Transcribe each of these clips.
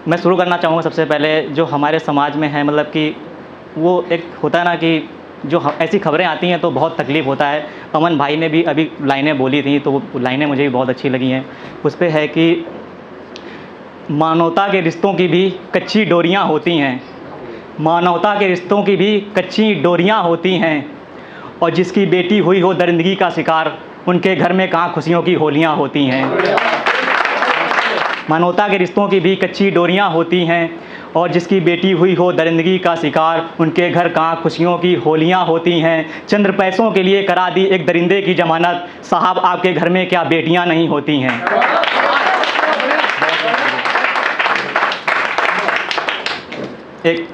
मैं शुरू करना चाहूँगा सबसे पहले जो हमारे समाज में है, मतलब कि वो एक होता है ना कि जो ऐसी खबरें आती हैं तो बहुत तकलीफ़ होता है। अमन भाई ने भी अभी लाइनें बोली थी तो वो लाइनें मुझे भी बहुत अच्छी लगी हैं। उस पे है कि मानवता के रिश्तों की भी कच्ची डोरियाँ होती हैं, मानवता के रिश्तों की भी कच्ची डोरियाँ होती हैं, और जिसकी बेटी हुई हो दरिंदगी का शिकार, उनके घर में कहाँ खुशियों की होलियाँ होती हैं। मानवता के रिश्तों की भी कच्ची डोरियाँ होती हैं, और जिसकी बेटी हुई हो दरिंदगी का शिकार, उनके घर कहाँ खुशियों की होलियाँ होती हैं। चंद्र पैसों के लिए करा दी एक दरिंदे की ज़मानत, साहब आपके घर में क्या बेटियाँ नहीं होती हैं। एक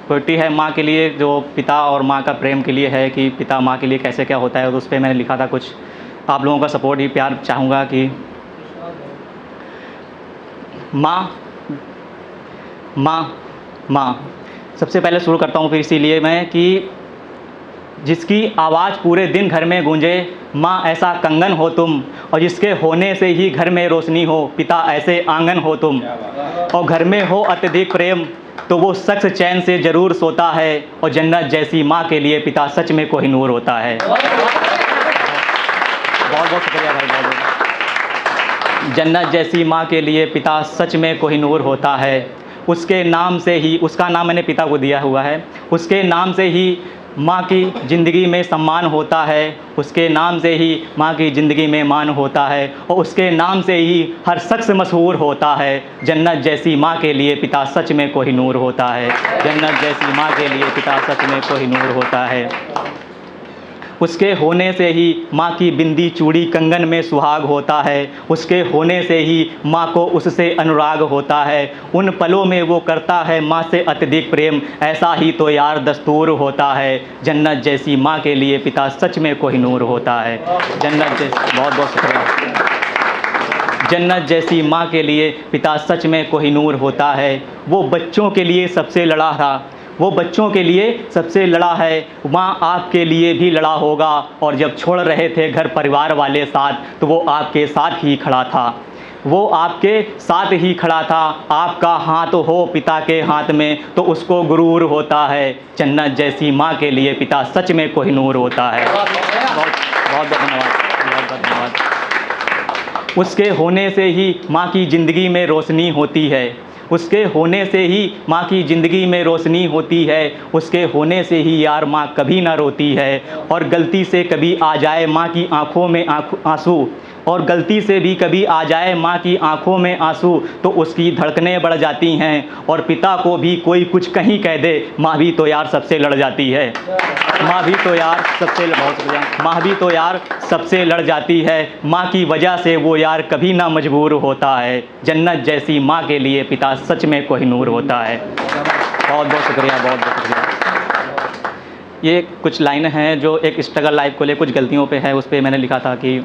पोइट्री है माँ के लिए, जो पिता और माँ का प्रेम के लिए है कि पिता माँ के लिए कैसे क्या होता है, तो उस पर मैंने लिखा था कुछ। आप लोगों का सपोर्ट ही प्यार चाहूँगा कि माँ माँ माँ। सबसे पहले शुरू करता हूँ फिर इसीलिए मैं कि जिसकी आवाज़ पूरे दिन घर में गूंजे, माँ ऐसा कंगन हो तुम, और जिसके होने से ही घर में रोशनी हो, पिता ऐसे आंगन हो तुम। और घर में हो अत्यधिक प्रेम तो वो शख्स चैन से ज़रूर सोता है, और जन्नत जैसी माँ के लिए पिता सच में कोहिनूर होता है। बहुत बहुत शुक्रिया भाई, बहुत बहुत। जन्नत जैसी माँ के लिए पिता सच में कोहिनूर होता है। उसके नाम से ही, उसका नाम मैंने पिता को दिया हुआ है, उसके नाम से ही माँ की ज़िंदगी में सम्मान होता है, उसके नाम से ही माँ की ज़िंदगी में मान होता है, और उसके नाम से ही हर शख्स मशहूर होता है। जन्नत जैसी माँ के लिए पिता सच में कोहिनूर होता है। जन्नत जैसी माँ के लिए पिता सच में कोहिनूर होता है। उसके होने से ही माँ की बिंदी चूड़ी कंगन में सुहाग होता है, उसके होने से ही माँ को उससे अनुराग होता है। उन पलों में वो करता है माँ से अत्यधिक प्रेम, ऐसा ही तो यार दस्तूर होता है। जन्नत जैसी माँ के लिए पिता सच में कोहिनूर होता है। जन्नत जैसी, बहुत बहुत शुक्रिया। जन्नत जैसी माँ के लिए पिता सच में कोहिनूर होता है। वो बच्चों के लिए सबसे लड़ा था, वो बच्चों के लिए सबसे लड़ा है, माँ आपके लिए भी लड़ा होगा। और जब छोड़ रहे थे घर परिवार वाले साथ, तो वो आपके साथ ही खड़ा था, वो आपके साथ ही खड़ा था। आपका हाथ हो पिता के हाथ में तो उसको गुरूर होता है। जन्नत जैसी माँ के लिए पिता सच में कोहिनूर होता है। बहुत बहुत धन्यवाद, बहुत बहुत धन्यवाद। उसके होने से ही माँ की ज़िंदगी में रोशनी होती है, उसके होने से ही माँ की ज़िंदगी में रोशनी होती है। उसके होने से ही यार माँ कभी ना रोती है, और गलती से कभी आ जाए माँ की आँखों में आंसू, और गलती से भी कभी आ जाए माँ की आंखों में आंसू, तो उसकी धड़कनें बढ़ जाती हैं। और पिता को भी कोई कुछ कहीं कह दे, माँ भी तो यार सबसे लड़ जाती है। माँ भी तो यार सबसे, माँ भी तो यार सबसे लड़ जाती है। माँ की वजह से वो यार कभी ना मजबूर होता है। जन्नत जैसी माँ के लिए पिता सच में कोहिनूर होता है। बहुत बहुत शुक्रिया, बहुत बहुत शुक्रिया। ये कुछ लाइनें हैं जो एक स्ट्रगल लाइफ को ले कुछ गलतियों पे है, उस पर मैंने लिखा था कि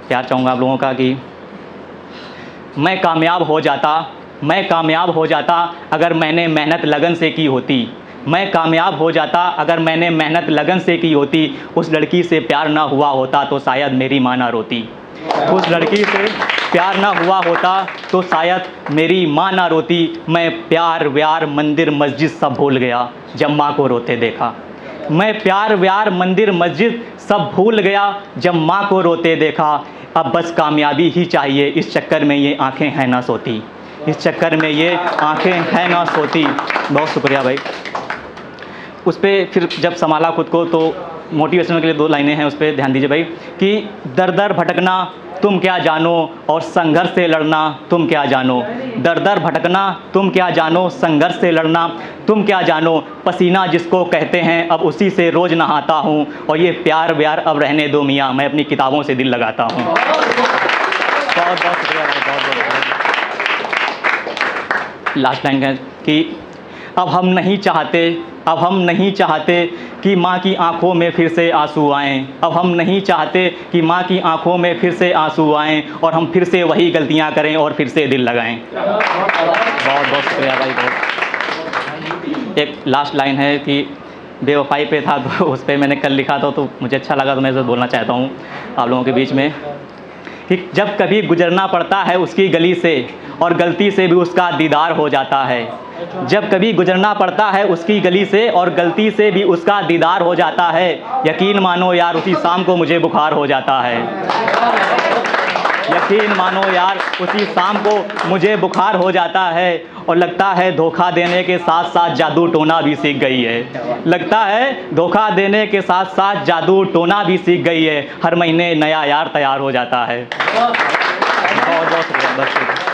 प्यार चाहूँगा आप लोगों का कि मैं कामयाब हो जाता अगर मैंने मेहनत लगन से की होती। मैं कामयाब हो जाता अगर मैंने मेहनत लगन से की होती। उस लड़की से प्यार ना हुआ होता तो शायद मेरी माँ ना रोती। उस लड़की से प्यार ना हुआ होता तो शायद मेरी माँ ना रोती। मैं प्यार व्यार मंदिर मस्जिद सब भूल गया जब माँ को रोते देखा। मैं प्यार व्यार मंदिर मस्जिद सब भूल गया जब माँ को रोते देखा। अब बस कामयाबी ही चाहिए, इस चक्कर में ये आंखें हैं ना सोती, इस चक्कर में ये आंखें हैं ना सोती। बहुत शुक्रिया भाई। उस पर फिर जब संभाला खुद को तो मोटिवेशनल के लिए 2 लाइनें हैं, उस पर ध्यान दीजिए भाई कि दर दर भटकना तुम क्या जानो, और संघर्ष से लड़ना तुम क्या जानो। दर दर भटकना तुम क्या जानो, संघर्ष से लड़ना तुम क्या जानो। पसीना जिसको कहते हैं अब उसी से रोज़ नहाता हूँ, और ये प्यार व्यार अब रहने दो मियाँ, मैं अपनी किताबों से दिल लगाता हूँ। बहुत बहुत शुक्रिया भाई, बहुत बहुत। लास्ट लाइन है कि अब हम नहीं चाहते कि माँ की आंखों में फिर से आंसू आएँ। अब हम नहीं चाहते कि माँ की आंखों में फिर से आंसू आएँ, और हम फिर से वही गलतियाँ करें और फिर से दिल लगाएं। बहुत बहुत शुक्रिया भाई, बहुत। एक लास्ट लाइन है कि बेवफाई पे था, तो उस पर मैंने कल लिखा था, तो मुझे अच्छा लगा तो मैं इसे बोलना चाहता हूँ आप लोगों के बीच में कि जब कभी गुजरना पड़ता है उसकी गली से और गलती से भी उसका दीदार हो जाता है। जब कभी गुजरना पड़ता है उसकी गली से और गलती से भी उसका दीदार हो जाता है, यकीन मानो यार उसी शाम को मुझे बुखार हो जाता है। यकीन मानो यार उसी शाम को मुझे बुखार हो जाता है और लगता है धोखा देने के साथ साथ जादू टोना भी सीख गई है। लगता है धोखा देने के साथ साथ जादू टोना भी सीख गई है। हर महीने नया यार तैयार हो जाता है। बहुत बहुत शुक्रिया।